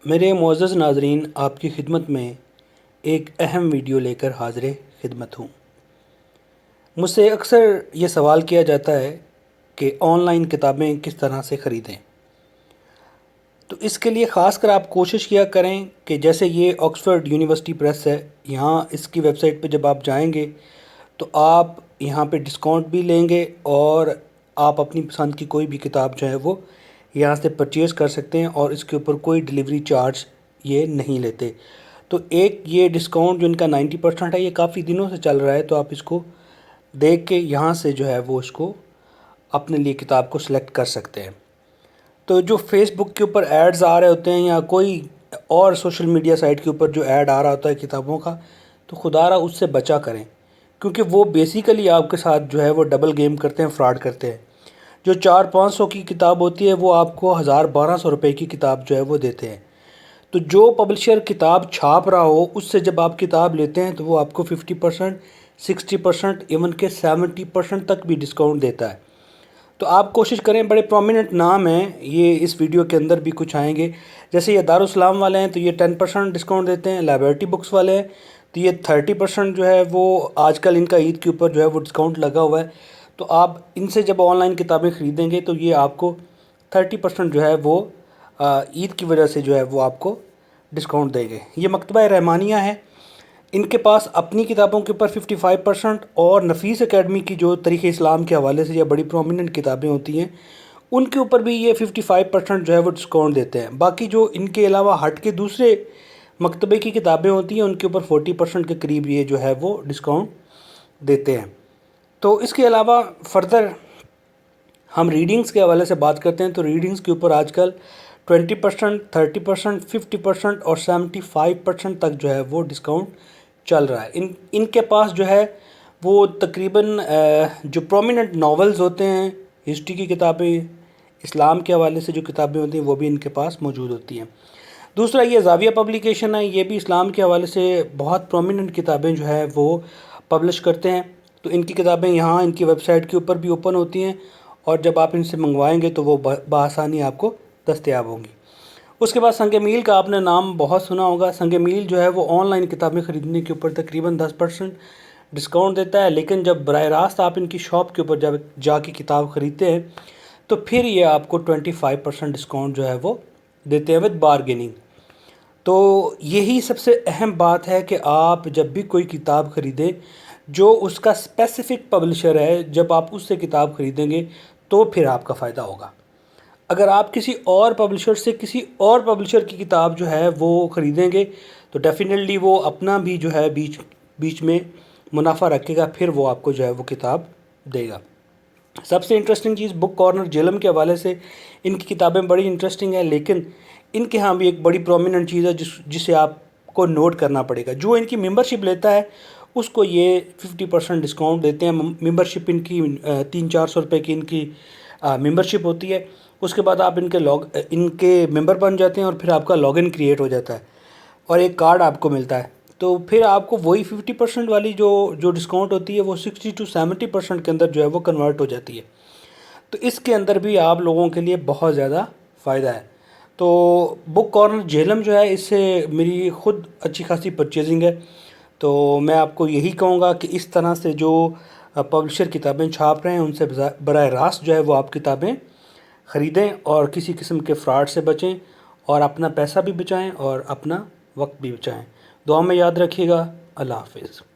میرے معزز ناظرین، آپ کی خدمت میں ایک اہم ویڈیو لے کر حاضر خدمت ہوں۔ مجھ سے اکثر یہ سوال کیا جاتا ہے کہ آن لائن کتابیں کس طرح سے خریدیں۔ تو اس کے لیے خاص کر آپ کوشش کیا کریں کہ جیسے یہ آکسفورڈ یونیورسٹی پریس ہے، یہاں اس کی ویب سائٹ پہ جب آپ جائیں گے تو آپ یہاں پہ ڈسکاؤنٹ بھی لیں گے اور آپ اپنی پسند کی کوئی بھی کتاب جو ہے وہ یہاں سے پرچیز کر سکتے ہیں، اور اس کے اوپر کوئی ڈیلیوری چارج یہ نہیں لیتے۔ تو ایک یہ ڈسکاؤنٹ جو ان کا 90% ہے، یہ کافی دنوں سے چل رہا ہے، تو آپ اس کو دیکھ کے یہاں سے جو ہے وہ اس کو اپنے لیے کتاب کو سلیکٹ کر سکتے ہیں۔ تو جو فیس بک کے اوپر ایڈز آ رہے ہوتے ہیں یا کوئی اور سوشل میڈیا سائٹ کے اوپر جو ایڈ آ رہا ہوتا ہے کتابوں کا، تو خدا را اس سے بچا کریں، کیونکہ وہ بیسیکلی آپ کے ساتھ جو ہے وہ ڈبل گیم کرتے ہیں، فراڈ کرتے ہیں۔ جو 400-500 کی کتاب ہوتی ہے وہ آپ کو 1000-1200 روپے کی کتاب جو ہے وہ دیتے ہیں۔ تو جو پبلشر کتاب چھاپ رہا ہو اس سے جب آپ کتاب لیتے ہیں تو وہ آپ کو 50%، 60%، ایون کہ 70% تک بھی ڈسکاؤنٹ دیتا ہے۔ تو آپ کوشش کریں، بڑے پرومیننٹ نام ہیں یہ، اس ویڈیو کے اندر بھی کچھ آئیں گے، جیسے یہ دارالسلام والے ہیں تو یہ 10% ڈسکاؤنٹ دیتے ہیں، لائبرٹی بکس والے ہیں تو یہ 30% جو ہے وہ آج کل ان کا عید کے اوپر جو ہے وہ ڈسکاؤنٹ لگا ہوا ہے۔ تو آپ ان سے جب آن لائن کتابیں خریدیں گے تو یہ آپ کو 30% جو ہے وہ عید کی وجہ سے جو ہے وہ آپ کو ڈسکاؤنٹ دیں گے۔ یہ مکتبہ رحمانیہ ہے، ان کے پاس اپنی کتابوں کے اوپر 55%، اور نفیس اکیڈمی کی جو تاریخ اسلام کے حوالے سے یہ بڑی پرومیننٹ کتابیں ہوتی ہیں ان کے اوپر بھی یہ 55% جو ہے وہ ڈسکاؤنٹ دیتے ہیں۔ باقی جو ان کے علاوہ ہٹ کے دوسرے مکتبے کی کتابیں ہوتی ہیں ان کے اوپر 40% کے قریب یہ جو ہے وہ ڈسکاؤنٹ دیتے ہیں۔ تو اس کے علاوہ فردر ہم ریڈنگز کے حوالے سے بات کرتے ہیں تو ریڈنگز کے اوپر آج کل 20%، 30%، 50% اور 75% تک جو ہے وہ ڈسکاؤنٹ چل رہا ہے۔ ان کے پاس جو ہے وہ تقریباً جو پرومیننٹ ناولز ہوتے ہیں، ہسٹری کی کتابیں، اسلام کے حوالے سے جو کتابیں ہوتی ہیں وہ بھی ان کے پاس موجود ہوتی ہیں۔ دوسرا یہ زاویہ پبلیکیشن ہے، یہ بھی اسلام کے حوالے سے بہت پرومیننٹ کتابیں جو ہے وہ پبلش کرتے ہیں۔ تو ان کی کتابیں یہاں ان کی ویب سائٹ کے اوپر بھی اوپن ہوتی ہیں، اور جب آپ ان سے منگوائیں گے تو وہ بآسانی آپ کو دستیاب ہوں گی۔ اس کے بعد سنگ میل کا آپ نے نام بہت سنا ہوگا۔ سنگ میل جو ہے وہ آن لائن کتابیں خریدنے کے اوپر تقریباً 10% ڈسکاؤنٹ دیتا ہے، لیکن جب براہ راست آپ ان کی شاپ کے اوپر جب جا کے کتاب خریدتے ہیں تو پھر یہ آپ کو 25% ڈسکاؤنٹ جو ہے وہ دیتے ہیں ود بارگیننگ۔ تو یہی سب سے اہم بات ہے کہ آپ جب بھی کوئی کتاب خریدیں جو اس کا اسپیسیفک پبلشر ہے، جب آپ اس سے کتاب خریدیں گے تو پھر آپ کا فائدہ ہوگا۔ اگر آپ کسی اور پبلشر سے کسی اور پبلشر کی کتاب جو ہے وہ خریدیں گے تو ڈیفینیٹلی وہ اپنا بھی جو ہے بیچ میں منافع رکھے گا، پھر وہ آپ کو جو ہے وہ کتاب دے گا۔ سب سے انٹرسٹنگ چیز بک کارنر جیلم کے حوالے سے ان کی کتابیں بڑی انٹرسٹنگ ہیں، لیکن ان کے ہاں بھی ایک بڑی پرومیننٹ چیز ہے جسے آپ کو نوٹ کرنا پڑے گا۔ جو ان کی ممبرشپ لیتا ہے اس کو یہ 50% ڈسکاؤنٹ دیتے ہیں۔ ممبرشپ ان کی 300-400 روپے کی ان کی ممبرشپ ہوتی ہے۔ اس کے بعد آپ ان کے ممبر بن جاتے ہیں اور پھر آپ کا لاگ ان کریٹ ہو جاتا ہے اور ایک کارڈ آپ کو ملتا ہے، تو پھر آپ کو وہی 50% والی جو ڈسکاؤنٹ ہوتی ہے وہ 60-70% کے اندر جو ہے وہ کنورٹ ہو جاتی ہے۔ تو اس کے اندر بھی آپ لوگوں کے لیے بہت زیادہ فائدہ ہے۔ تو بک کارنر جہلم جو ہے اس سے میری خود اچھی خاصی پرچیزنگ ہے، تو میں آپ کو یہی کہوں گا کہ اس طرح سے جو پبلشر کتابیں چھاپ رہے ہیں ان سے براہ راست جو ہے وہ آپ کتابیں خریدیں اور کسی قسم کے فراڈ سے بچیں، اور اپنا پیسہ بھی بچائیں اور اپنا وقت بھی بچائیں۔ دعا میں یاد رکھیے گا۔ اللہ حافظ۔